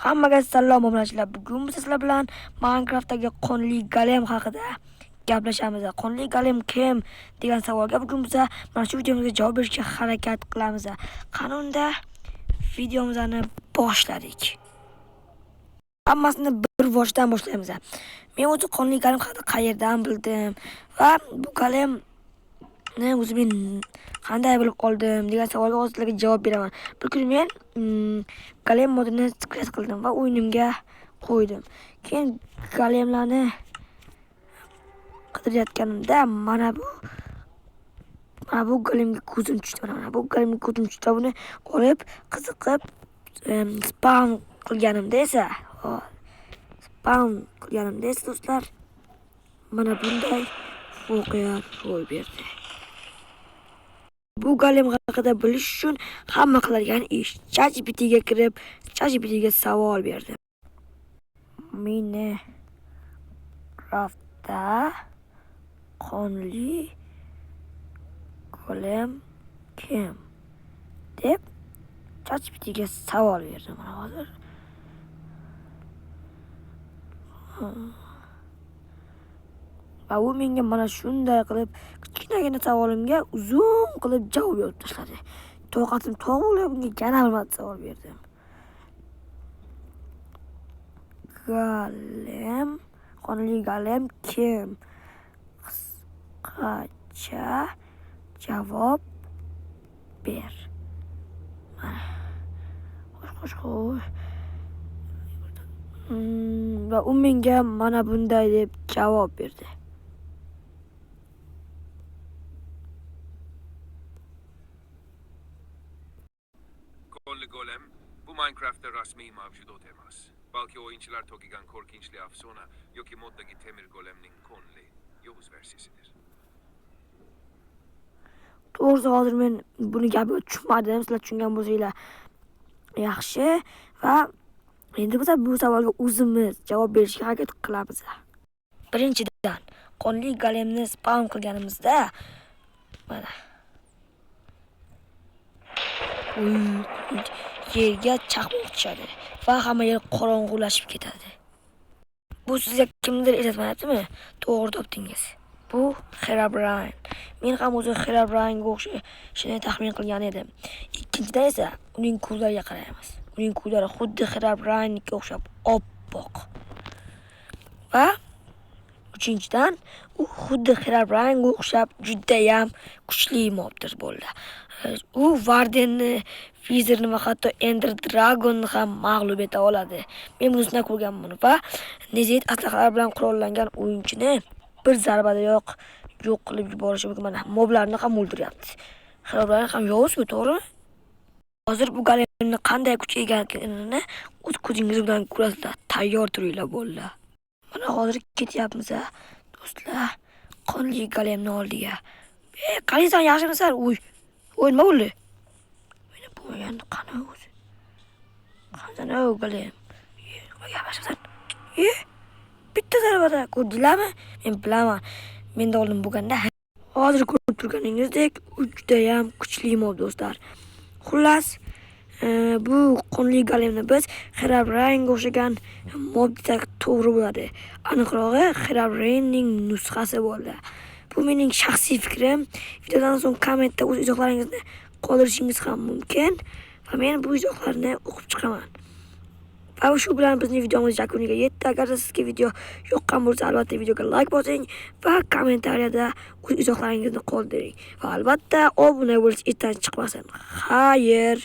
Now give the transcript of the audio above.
Hammaga salom obunachilar. Bugun biz sizlar bilan Minecraftdagi qonli golem haqida gaplashamiz. Qonli golem kim degan savolga bugun biz mana shu videomizga javob berishga harakat qilamiz. Qani unda videomizni boshladik. Hammasini bir boshdan boshlaymiz. Men o'zi qonli golem haqida qayerdan bildim va bu golemni o'zi men qanday bilib oldim degan savolga hozirlarga javob beraman. Bir kun men golem modini create qildim va o'yinimga qo'ydim. Keyin golemlarni qidirayotganimda mana bu golemga ko'zim tushdi. Mana bu golemga ko'zim tushdi. Buni olib qiziqib spawn qilganimda esa do'stlar mana bunday voqea ro'y berdi. Bu golem haqida bilish uchun hamma qiladigan ish ChatGPTga kirib, ChatGPTga savol berdim. Minecraftda qonli golem kim deb ChatGPTga savol berdim. Mana hozir va u menga mana shunday qilib kichkinagina savolimga uzun qilib javob berib tashladi. Toqatim tog' bo'lib bunga yana bir marta savol berdim. Qonli golem kim? Qisqacha javob ber. Xo'sh. Va u menga mana bunday deb javob berdi. Qonli golem bu Minecraftda rasmiy mavjudot emas. Balki o'yinchilar to'qigan qo'rqinchli afsona yoki moddagi temir golemning qonli yovuz versiyasidir. To'g'risi hozir men buni gapiga tushmadim. Sizlar tushungan bo'lsanglar yaxshi. Va endi biz bu savolga o'zimiz javob berishga harakat qilamiz. Birinchidan, qonli golemni spawn qilganimizda mana yerga chaqmoq tushadi va hamma yer qorong'ulashib ketadi. Bu sizga kimdir eslatmayaptimi? To'g'ri topdingiz. Bu Herobrine. Men ham o'zi Herobrine'ga o'xshashini taxmin qilgan edim. Ikkinchidan esa uning ko'zlariga qaraymiz. Uning ko'zlari xuddi Herobrine'ga o'xshab oppoq. Va uchinchidan u xuddi Herobrine'ga o'xshab juda ham kuchli mobdir bo'ldi. U Wardenni, Wizardni va hatto Ender Dragonni ham mag'lub eta oladi. Men buni sinab ko'rganman va Nezit aslahalar bilan qurollangan o'yinchini bir zarbada yo'q qilib yuborishi mumkin. Mana moblarni ham o'ldiryapti. Herobrine ham yovuz-ku, to'g'rimi? Hozir bu golemni qanday kuchga ega ekanini o'z ko'zingiz bilan ko'rasizlar. Tayyor turinglar bo'ldi. Mana hozir ketyapmiz do'stlar. Qonli golemni oldiga. Qaraysan, yaxshimisan? O'y nima bo'ldi? Meni bo'lmaganda qani o'zi? Qanday golem? Yavash-yavash. Bitta zarbada ko'rdinglarmi? Men bilaman. Menda oldin bo'lganda hozir ko'rib turganingizdek juda ham kuchli mob do'stlar. Xullas, bu qonli golemni biz Herobrine'ga o'xshagan mob desak to'g'ri bo'ladi. Aniqrog'i Herobrine'ning nusxasi bo'ldi. Bu mening shaxsiy fikrim. Videodan so'ng kommentda o'z izohlaringizni qoldirishingiz ham mumkin va men bu izohlarni o'qib chiqaman. Va shu bilan bizning videomiz yakuniga yetdi. Agar sizga video yoqqan bo'lsa, albatta videoga like bosing va kommentariyada o'z izohlaringizni qoldiring. Va albatta obuna bo'lish esdan chiqmasin. Xayr.